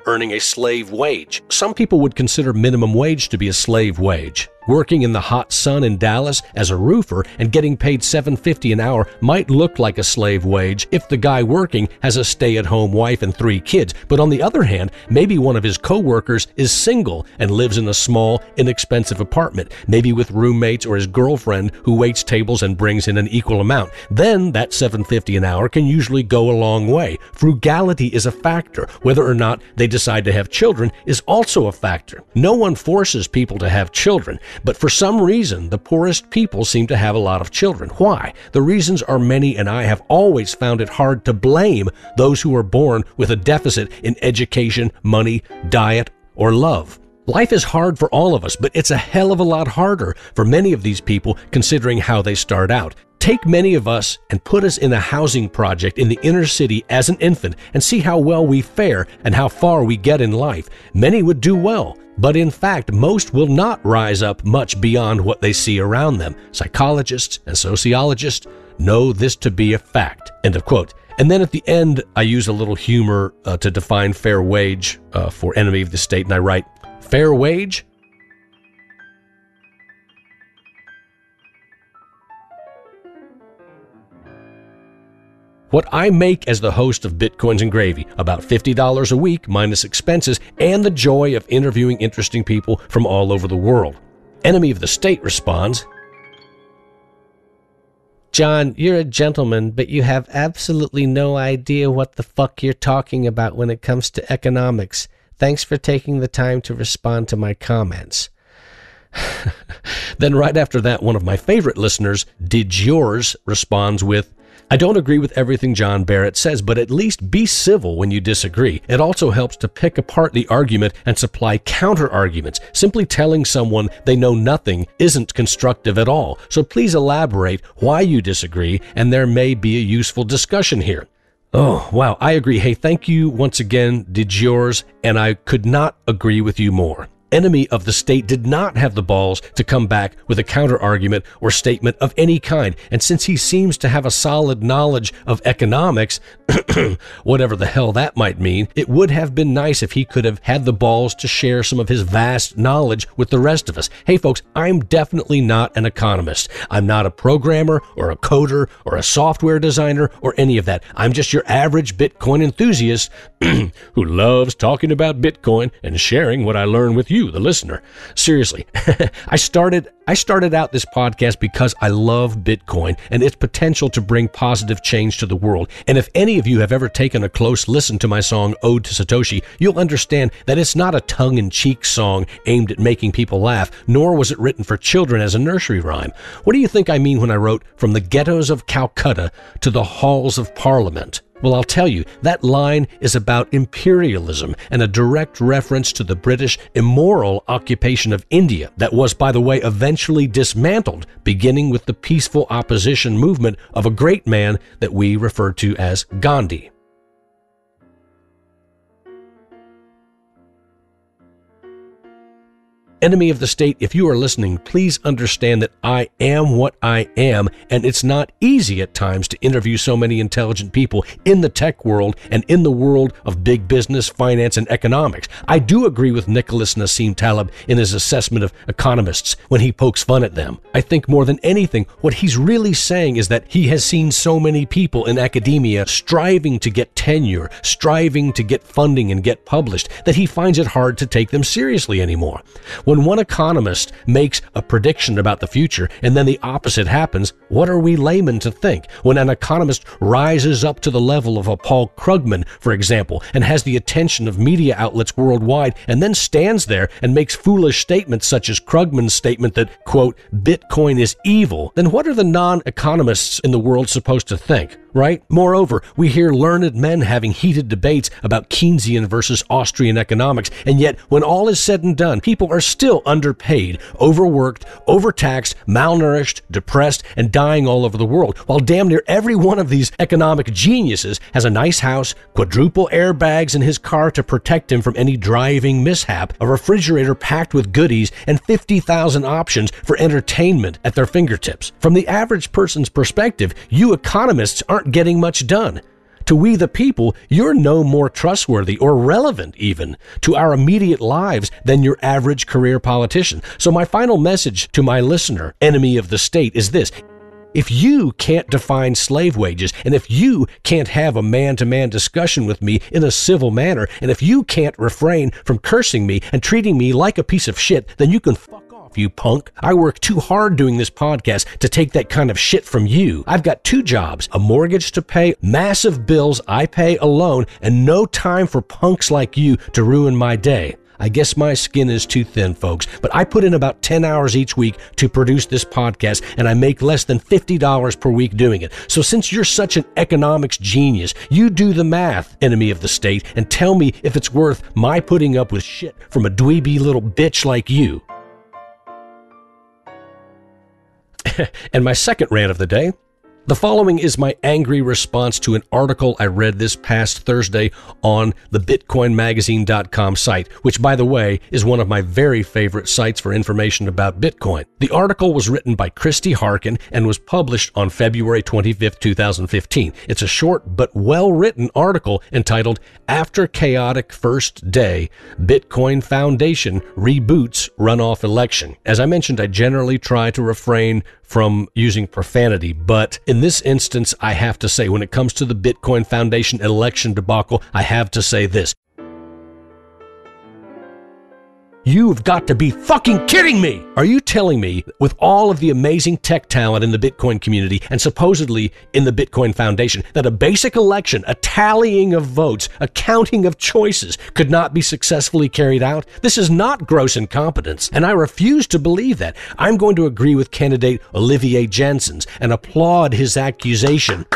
earning a slave wage. Some people would consider minimum wage to be a slave wage. Working in the hot sun in Dallas as a roofer and getting paid $7.50 an hour might look like a slave wage if the guy working has a stay-at-home wife and 3 kids. But on the other hand, maybe one of his co-workers is single and lives in a small, inexpensive apartment, maybe with roommates or his girlfriend who waits tables and brings in an equal amount. Then that $7.50 an hour can usually go a long way. Frugality is a factor. Whether or not they decide to have children is also a factor. No one forces people to have children. But for some reason, the poorest people seem to have a lot of children. Why? The reasons are many, and I have always found it hard to blame those who are born with a deficit in education, money, diet, or love. Life is hard for all of us, but it's a hell of a lot harder for many of these people considering how they start out. Take many of us and put us in a housing project in the inner city as an infant and see how well we fare and how far we get in life. Many would do well, but in fact, most will not rise up much beyond what they see around them. Psychologists and sociologists know this to be a fact. End of quote. And then at the end, I use a little humor to define fair wage for Enemy of the State, and I write, fair wage? What I make as the host of Bitcoins and Gravy, about $50 a week minus expenses, and the joy of interviewing interesting people from all over the world. Enemy of the State responds, John, you're a gentleman, but you have absolutely no idea what the fuck you're talking about when it comes to economics. Thanks for taking the time to respond to my comments. Then right after that, one of my favorite listeners, Did Yours, responds with, I don't agree with everything John Barrett says, but at least be civil when you disagree. It also helps to pick apart the argument and supply counter-arguments. Simply telling someone they know nothing isn't constructive at all. So please elaborate why you disagree, and there may be a useful discussion here. Oh, wow, I agree. Hey, thank you once again, Did Yours, and I could not agree with you more. Enemy of the State did not have the balls to come back with a counter-argument or statement of any kind, and since he seems to have a solid knowledge of economics, whatever the hell that might mean, it would have been nice if he could have had the balls to share some of his vast knowledge with the rest of us. Hey folks, I'm definitely not an economist. I'm not a programmer or a coder or a software designer or any of that. I'm just your average Bitcoin enthusiast who loves talking about Bitcoin and sharing what I learn with you, the listener. Seriously, I started out this podcast because I love Bitcoin and its potential to bring positive change to the world. And if any of you have ever taken a close listen to my song Ode to Satoshi, you'll understand that it's not a tongue-in-cheek song aimed at making people laugh, nor was it written for children as a nursery rhyme. What do you think I mean when I wrote, "From the ghettos of Calcutta to the halls of Parliament"? Well, I'll tell you, that line is about imperialism and a direct reference to the British immoral occupation of India that was, by the way, eventually dismantled, beginning with the peaceful opposition movement of a great man that we refer to as Gandhi. Enemy of the State, if you are listening, please understand that I am what I am, and it's not easy at times to interview so many intelligent people in the tech world and in the world of big business, finance, and economics. I do agree with Nicholas Nassim Taleb in his assessment of economists when he pokes fun at them. I think more than anything, what he's really saying is that he has seen so many people in academia striving to get tenure, striving to get funding and get published, that he finds it hard to take them seriously anymore. When one economist makes a prediction about the future and then the opposite happens, what are we laymen to think? When an economist rises up to the level of a Paul Krugman, for example, and has the attention of media outlets worldwide and then stands there and makes foolish statements such as Krugman's statement that, quote, Bitcoin is evil, then what are the non-economists in the world supposed to think? Right? Moreover, we hear learned men having heated debates about Keynesian versus Austrian economics, and yet when all is said and done, people are still underpaid, overworked, overtaxed, malnourished, depressed, and dying all over the world, while damn near every one of these economic geniuses has a nice house, quadruple airbags in his car to protect him from any driving mishap, a refrigerator packed with goodies, and 50,000 options for entertainment at their fingertips. From the average person's perspective, you economists aren't getting much done. To we the people, you're no more trustworthy or relevant even to our immediate lives than your average career politician. So my final message to my listener, enemy of the state, is this. If you can't define slave wages, and if you can't have a man-to-man discussion with me in a civil manner, and if you can't refrain from cursing me and treating me like a piece of shit, then you can fuck off, you punk. I work too hard doing this podcast to take that kind of shit from you. I've got 2 jobs, a mortgage to pay, massive bills I pay alone, and no time for punks like you to ruin my day. I guess my skin is too thin, folks, but I put in about 10 hours each week to produce this podcast, and I make less than $50 per week doing it. So since you're such an economics genius, you do the math, enemy of the state, and tell me if it's worth my putting up with shit from a dweeby little bitch like you. And my second rant of the day. The following is my angry response to an article I read this past Thursday on the BitcoinMagazine.com site, which, by the way, is one of my very favorite sites for information about Bitcoin. The article was written by Christy Harkin and was published on February 25, 2015. It's a short but well-written article entitled, After Chaotic First Day, Bitcoin Foundation Reboots Runoff Election. As I mentioned, I generally try to refrain from using profanity, but in this instance, I have to say, when it comes to the Bitcoin Foundation election debacle, I have to say this. You've got to be fucking kidding me! Are you telling me, with all of the amazing tech talent in the Bitcoin community and supposedly in the Bitcoin Foundation, that a basic election, a tallying of votes, a counting of choices could not be successfully carried out? This is not gross incompetence, and I refuse to believe that. I'm going to agree with candidate Olivier Janssens and applaud his accusation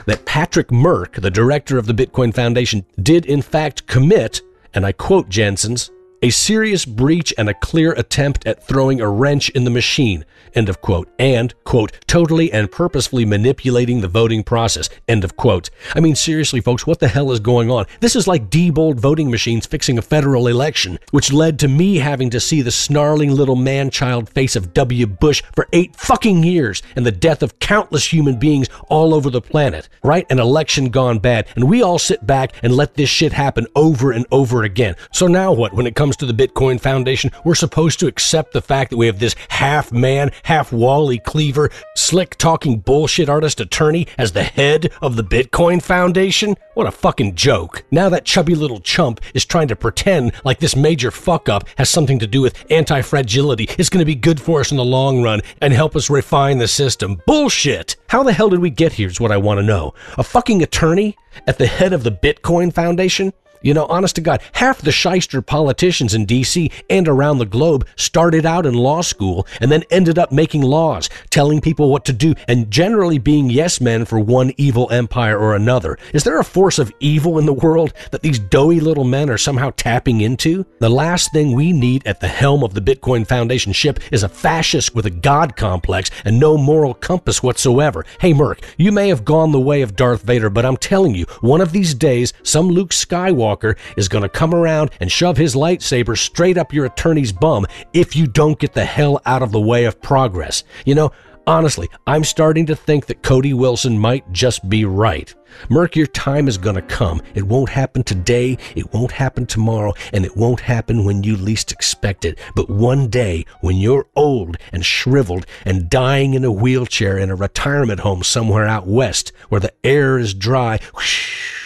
that Patrick Merck, the director of the Bitcoin Foundation, did in fact commit, and I quote Janssens, A serious breach and a clear attempt at throwing a wrench in the machine, end of quote, and, quote, totally and purposefully manipulating the voting process, end of quote. I mean, seriously, folks, what the hell is going on? This is like Diebold voting machines fixing a federal election, which led to me having to see the snarling little man-child face of W. Bush for 8 fucking years and the death of countless human beings all over the planet, right? An election gone bad, and we all sit back and let this shit happen over and over again. So now what? When it comes to the Bitcoin Foundation, we're supposed to accept the fact that we have this half-man, half-Wally Cleaver, slick-talking bullshit artist attorney as the head of the Bitcoin Foundation? What a fucking joke. Now that chubby little chump is trying to pretend like this major fuck-up has something to do with anti-fragility. It's going to be good for us in the long run and help us refine the system. Bullshit! How the hell did we get here is what I want to know. A fucking attorney at the head of the Bitcoin Foundation? You know, honest to God, half the shyster politicians in D.C. and around the globe started out in law school and then ended up making laws, telling people what to do, and generally being yes men for one evil empire or another. Is there a force of evil in the world that these doughy little men are somehow tapping into? The last thing we need at the helm of the Bitcoin Foundation ship is a fascist with a god complex and no moral compass whatsoever. Hey, Merc, you may have gone the way of Darth Vader, but I'm telling you, one of these days, some Luke Skywalker is going to come around and shove his lightsaber straight up your attorney's bum if you don't get the hell out of the way of progress. You know, honestly, I'm starting to think that Cody Wilson might just be right. Merc, your time is going to come. It won't happen today, it won't happen tomorrow, and it won't happen when you least expect it. But one day, when you're old and shriveled and dying in a wheelchair in a retirement home somewhere out west where the air is dry, whoosh,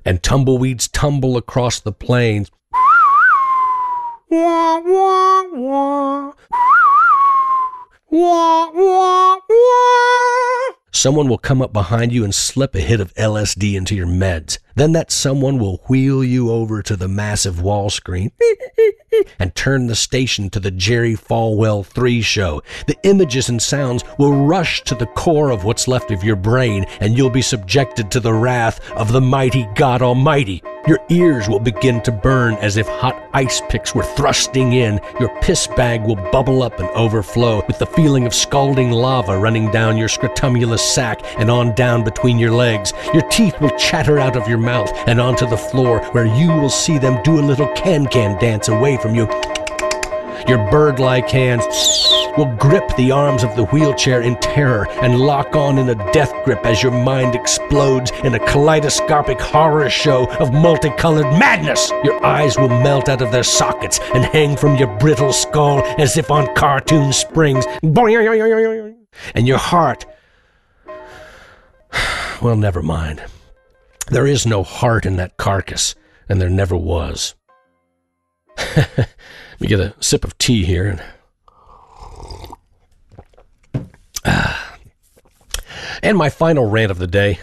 and tumbleweeds tumble across the plains. Wah, wah, wah. Wah, wah, wah. Someone will come up behind you and slip a hit of LSD into your meds. Then that someone will wheel you over to the massive wall screen and turn the station to the Jerry Falwell 3 show. The images and sounds will rush to the core of what's left of your brain, and you'll be subjected to the wrath of the mighty God Almighty. Your ears will begin to burn as if hot ice picks were thrusting in. Your piss bag will bubble up and overflow with the feeling of scalding lava running down your scrotumulous sac and on down between your legs. Your teeth will chatter out of your mouth and onto the floor, where you will see them do a little can-can dance away from you. Your bird-like hands will grip the arms of the wheelchair in terror and lock on in a death grip as your mind explodes in a kaleidoscopic horror show of multicolored madness. Your eyes will melt out of their sockets and hang from your brittle skull as if on cartoon springs. And your heart... Well, never mind. There is no heart in that carcass, and there never was. Let me get a sip of tea here. And my final rant of the day,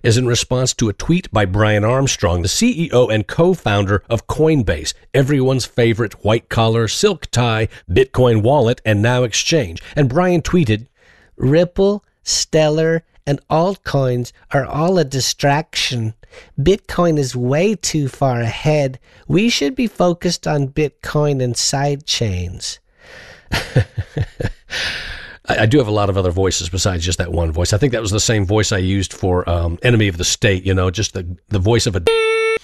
is in response to a tweet by Brian Armstrong, the CEO and co-founder of Coinbase, everyone's favorite white-collar, silk-tie, Bitcoin wallet, and now exchange. And Brian tweeted, "Ripple, Stellar, and altcoins are all a distraction. Bitcoin is way too far ahead. We should be focused on Bitcoin and sidechains." I do have a lot of other voices besides just that one voice. I think that was the same voice I used for Enemy of the State, you know, just the voice of a...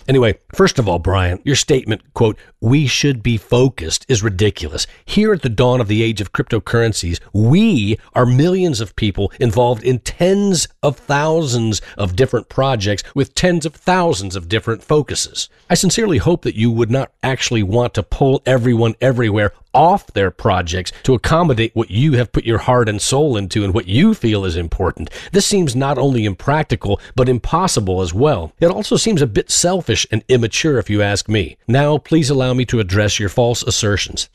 Anyway, first of all, Brian, your statement, quote, "we should be focused," is ridiculous. Here at the dawn of the age of cryptocurrencies, we are millions of people involved in tens of thousands of different projects with tens of thousands of different focuses. I sincerely hope that you would not actually want to pull everyone everywhere off their projects to accommodate what you have put your heart and soul into and what you feel is important. This seems not only impractical, but impossible as well. It also seems a bit selfish and immature if you ask me. Now, please allow me to address your false assertions.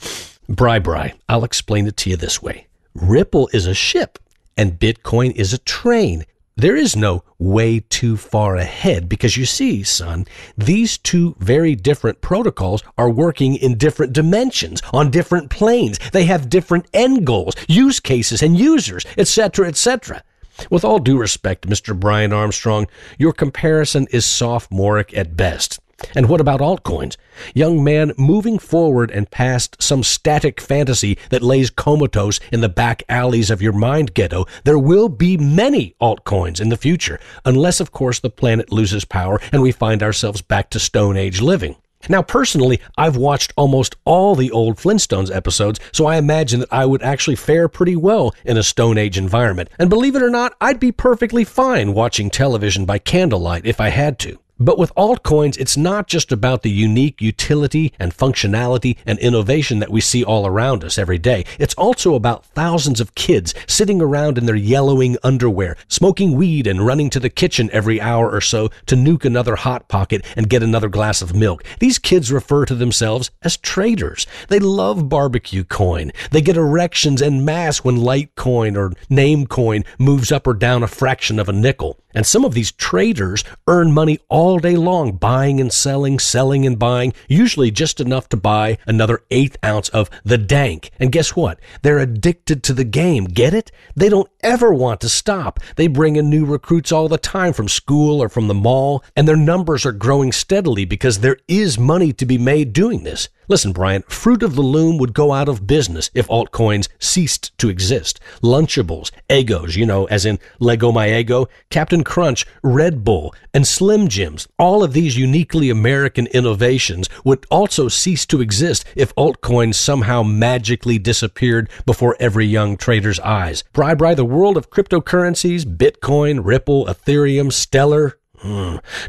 Bri, I'll explain it to you this way. Ripple is a ship, and Bitcoin is a train. There is no way too far ahead because you see, son, these two very different protocols are working in different dimensions, on different planes. They have different end goals, use cases, and users, etc., etc. With all due respect, Mr. Brian Armstrong, your comparison is sophomoric at best. And what about altcoins? Young man, moving forward and past some static fantasy that lays comatose in the back alleys of your mind ghetto, there will be many altcoins in the future, unless, of course, the planet loses power and we find ourselves back to Stone Age living. Now, personally, I've watched almost all the old Flintstones episodes, so I imagine that I would actually fare pretty well in a Stone Age environment. And believe it or not, I'd be perfectly fine watching television by candlelight if I had to. But with altcoins, it's not just about the unique utility and functionality and innovation that we see all around us every day. It's also about thousands of kids sitting around in their yellowing underwear, smoking weed and running to the kitchen every hour or so to nuke another Hot Pocket and get another glass of milk. These kids refer to themselves as traders. They love barbecue coin. They get erections en masse when Litecoin or Namecoin moves up or down a fraction of a nickel. And some of these traders earn money all day long, buying and selling and buying, usually just enough to buy another 1/8 ounce of the dank. And guess what? They're addicted to the game. Get it? They don't ever want to stop. They bring in new recruits all the time from school or from the mall, and their numbers are growing steadily because there is money to be made doing this. Listen, Brian, Fruit of the Loom would go out of business if altcoins ceased to exist. Lunchables, Eggos, as in Lego My Eggo, Captain Crunch, Red Bull, and Slim Jims, all of these uniquely American innovations would also cease to exist if altcoins somehow magically disappeared before every young trader's eyes. Bri, the world of cryptocurrencies, Bitcoin, Ripple, Ethereum, Stellar,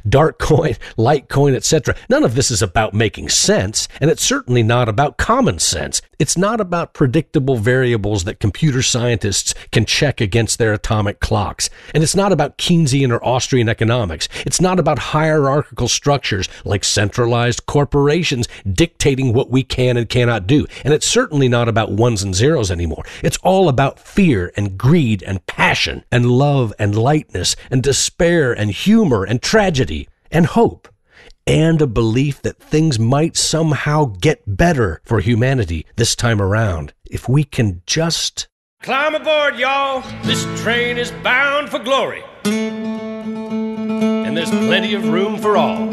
Darkcoin, Litecoin, etc. None of this is about making sense, and it's certainly not about common sense. It's not about predictable variables that computer scientists can check against their atomic clocks. And it's not about Keynesian or Austrian economics. It's not about hierarchical structures like centralized corporations dictating what we can and cannot do. And it's certainly not about ones and zeros anymore. It's all about fear and greed and passion and love and lightness and despair and humor and tragedy and hope, and a belief that things might somehow get better for humanity this time around if we can just climb aboard, y'all. This train is bound for glory, and there's plenty of room for all.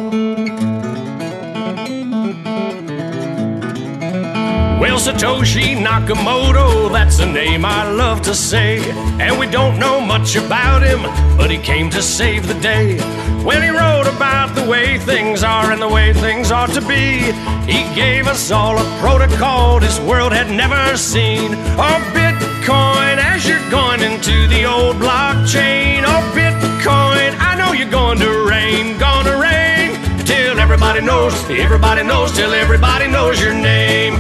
Well, Satoshi Nakamoto, that's a name I love to say. And we don't know much about him, but he came to save the day. When he wrote about the way things are and the way things ought to be, he gave us all a protocol this world had never seen. Oh, Bitcoin, as you're going into the old blockchain. Oh, Bitcoin, I know you're going to rain, till everybody knows, till everybody knows your name.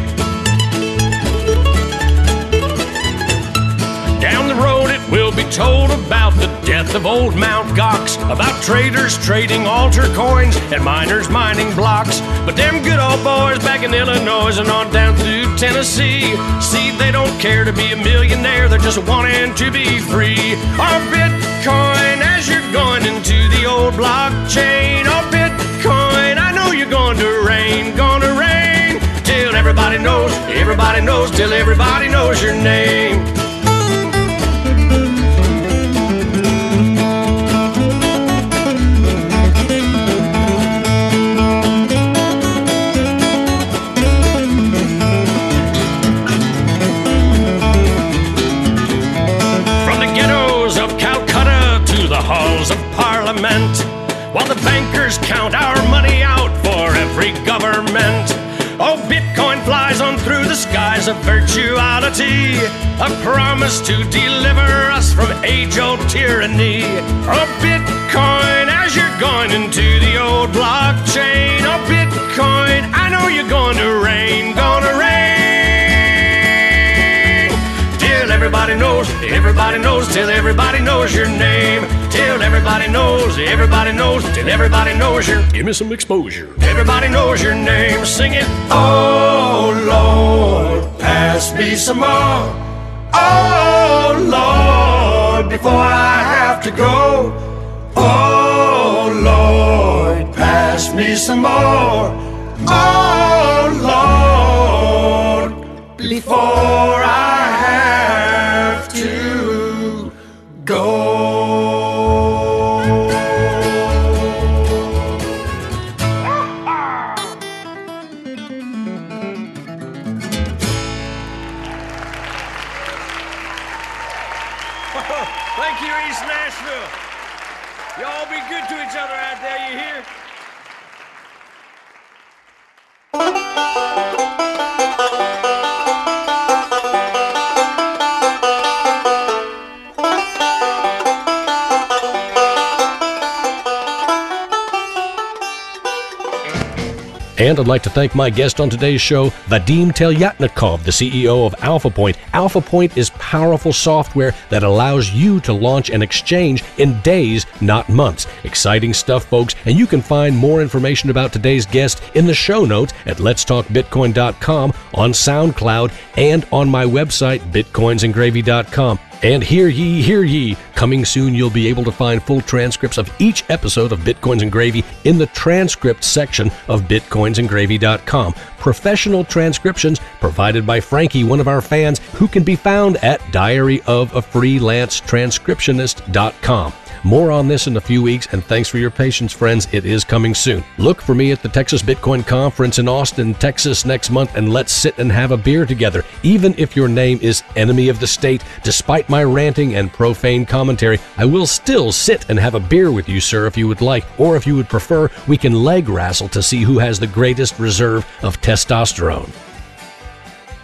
Down the road it will be told about the death of old Mount Gox, about traders trading altar coins and miners mining blocks. But them good old boys back in Illinois and on down through Tennessee, see, they don't care to be a millionaire, they're just wanting to be free. Oh, Bitcoin, as you're going into the old blockchain. Oh, Bitcoin, I know you're going to rain, till everybody knows, till everybody knows your name. Halls of Parliament, while the bankers count our money out for every government. Oh, Bitcoin flies on through the skies of virtuality, a promise to deliver us from age-old tyranny. Oh, Bitcoin, as you're going into the old blockchain. Oh, Bitcoin, I know you're going to rain, till everybody knows, till everybody knows your name. Till everybody knows, till everybody knows your... Give me some exposure. Everybody knows your name. Sing it. Oh, Lord, pass me some more. Oh, Lord, before I have to go. Oh, Lord, pass me some more. Oh, Lord, before I have to go. Y'all be good to each other out there, you hear? And I'd like to thank my guest on today's show, Vadim Telyatnikov, the CEO of AlphaPoint. AlphaPoint is powerful software that allows you to launch an exchange in days, not months. Exciting stuff, folks, and you can find more information about today's guest in the show notes at letstalkbitcoin.com, on SoundCloud, and on my website, bitcoinsandgravy.com. And hear ye, coming soon you'll be able to find full transcripts of each episode of Bitcoins and Gravy in the transcript section of bitcoinsandgravy.com. Professional transcriptions provided by Frankie, one of our fans, who can be found at diaryofafreelancetranscriptionist.com. More on this in a few weeks, and thanks for your patience, friends. It is coming soon. Look for me at the Texas Bitcoin Conference in Austin, Texas next month, and let's sit and have a beer together. Even if your name is Enemy of the State, despite my ranting and profane commentary, I will still sit and have a beer with you, sir, if you would like. Or if you would prefer, we can leg wrestle to see who has the greatest reserve of testosterone.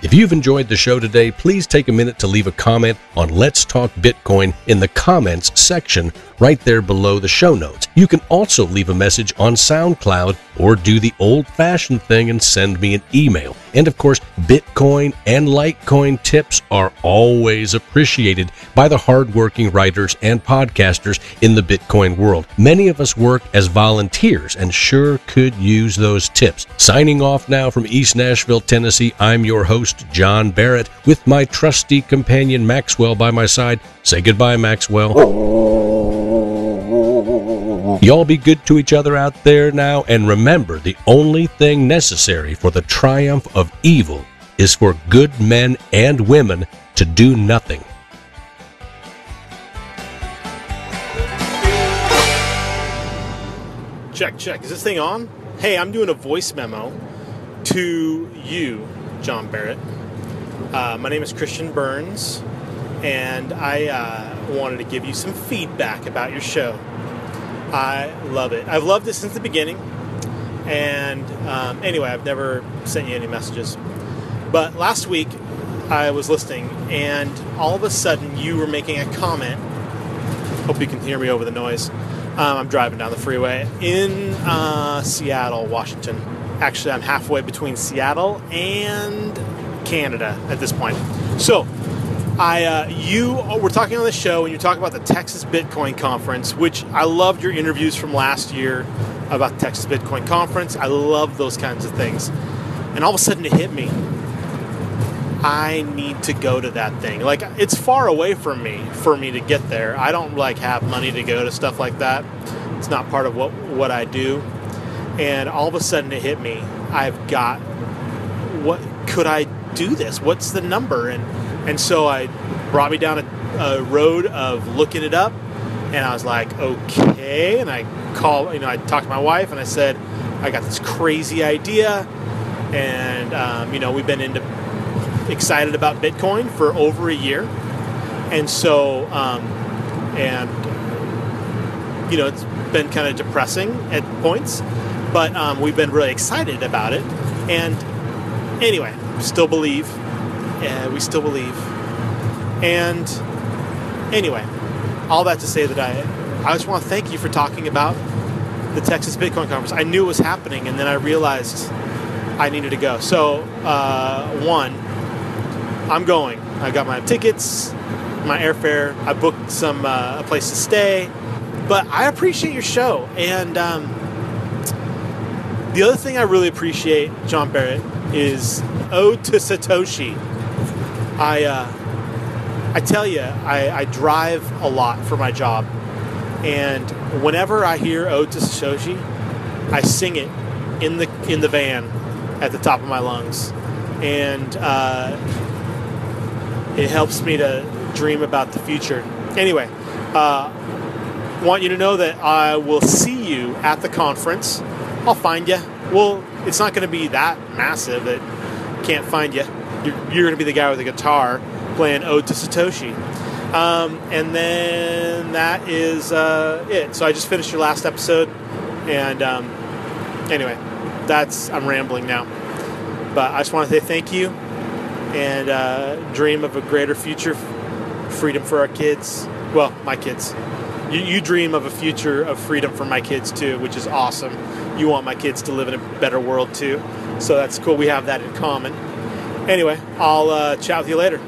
If you've enjoyed the show today, please take a minute to leave a comment on Let's Talk Bitcoin in the comments section right there below the show notes. You can also leave a message on SoundCloud or do the old-fashioned thing and send me an email. And of course, Bitcoin and Litecoin tips are always appreciated by the hardworking writers and podcasters in the Bitcoin world. Many of us work as volunteers and sure could use those tips. Signing off now from East Nashville, Tennessee, I'm your host, John Barrett, with my trusty companion Maxwell by my side. Say goodbye, Maxwell. Y'all be good to each other out there now, and remember, the only thing necessary for the triumph of evil is for good men and women to do nothing. Check. Is this thing on? Hey, I'm doing a voice memo to you, John Barrett. My name is Christian Burns, and I wanted to give you some feedback about your show. I love it. I've loved it since the beginning. And anyway, I've never sent you any messages. But last week, I was listening, and all of a sudden, you were making a comment. Hope you can hear me over the noise. I'm driving down the freeway in Seattle, Washington. Actually, I'm halfway between Seattle and Canada at this point. So, you were talking on the show, and you talk about the Texas Bitcoin Conference, which I loved your interviews from last year about the Texas Bitcoin Conference. I love those kinds of things. And all of a sudden it hit me. I need to go to that thing. Like, it's far away from me for me to get there. I don't have money to go to stuff like that. It's not part of what I do. And all of a sudden it hit me. What could I do this? What's the number? And so I brought me down a road of looking it up, and I was like, okay. And I talked to my wife, and I said, I got this crazy idea, and we've been excited about Bitcoin for over a year, and so it's been kind of depressing at points, but we've been really excited about it, and anyway, still believe. We still believe. And anyway, all that to say that I just want to thank you for talking about the Texas Bitcoin Conference. I knew it was happening, and then I realized I needed to go. So, I'm going. I got my tickets, my airfare. I booked a place to stay. But I appreciate your show. And the other thing I really appreciate, John Barrett, is Ode to Satoshi. I tell you, I drive a lot for my job, and whenever I hear Ode to Satoshi, I sing it in the van at the top of my lungs, and it helps me to dream about the future. Anyway, want you to know that I will see you at the conference. I'll find you. Well, it's not going to be that massive that I can't find you. You're going to be the guy with the guitar playing Ode to Satoshi. And then that is it. So I just finished your last episode, and anyway, I'm rambling now. But I just want to say thank you, and dream of a greater future, freedom for our kids. Well, my kids. You dream of a future of freedom for my kids too, which is awesome. You want my kids to live in a better world too. So that's cool. We have that in common. Anyway, I'll chat with you later.